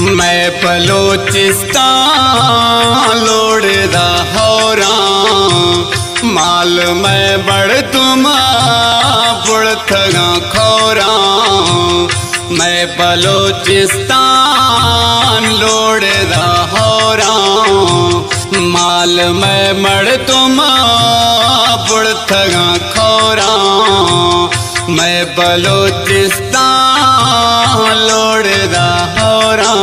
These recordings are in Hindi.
मैं बलोचिस्तान लोड़दा होरा माल मैं बड़ तुम बुड़थगा खोरा। मैं बलोचिस्तान लोड़दा होरा माल मैं मड़ तुम बुड़थगा खोरा। मैं बलोचिस्तान लोड़दा होरा।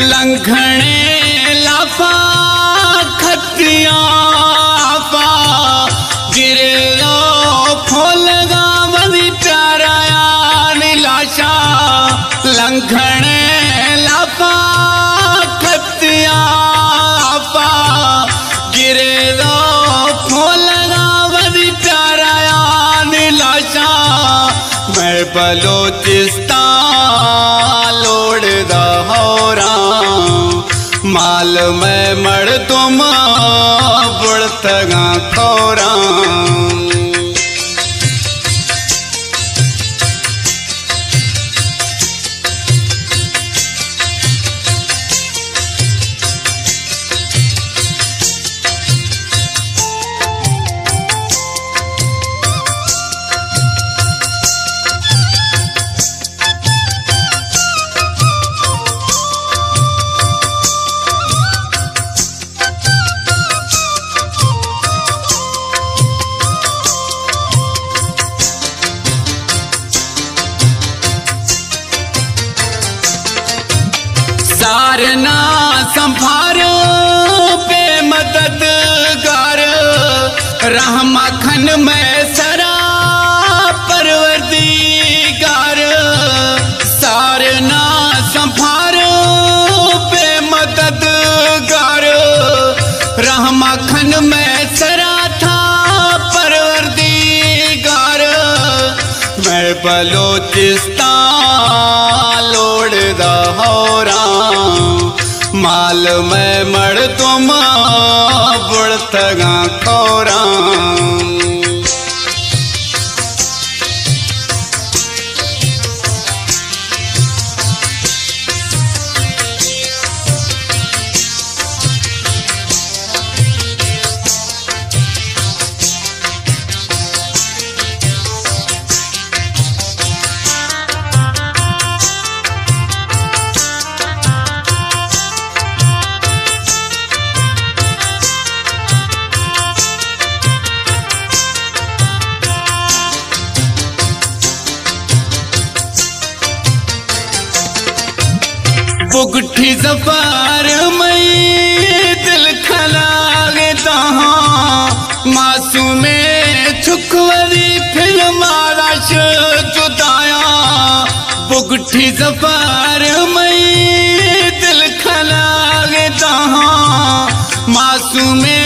लंघने लाफा खतिया आपा गिरे लो फूलगा बदी प्याराया नीलाशा। लंघने लाफा खतिया आपा गिरे लो फूलगा बदी प्याराया नीलाशा। मैं बलोचिस्तान लोड़दा होरा माल मैं मड़ तुम बुड़थगा खोरा। सारना संभारो पे मददगार रहमा खन में सरा परवरदिगार। सारना संभारो पे मददगार रहमा खन में सरा था परवरदिगार। मैं बलोचिस्तान लोड़दा होरा माल मैं मड़ तुम बुड़थगा खोरा। बुगठी जफार मई दिल खलागता मासूमे छुकवरी फिर माराश जुदाया। बुगठी जफार मई दिल खलागता मासूमे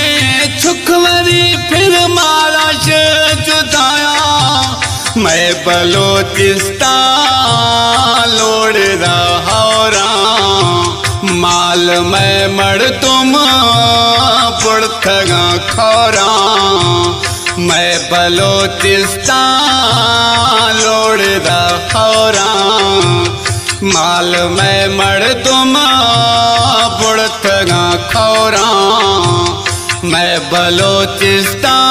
छुकवरी फिर माराश जुदाया। मैं बलोचिस्तान लोड़दा होरा माल मैं मड़ तुम बुड़थगा खोरा। मैं बलोचिस्तान लोड़दा होरा माल मैं मड़ तुम बुड़थगा खोरा। मैं बलोचिस्तान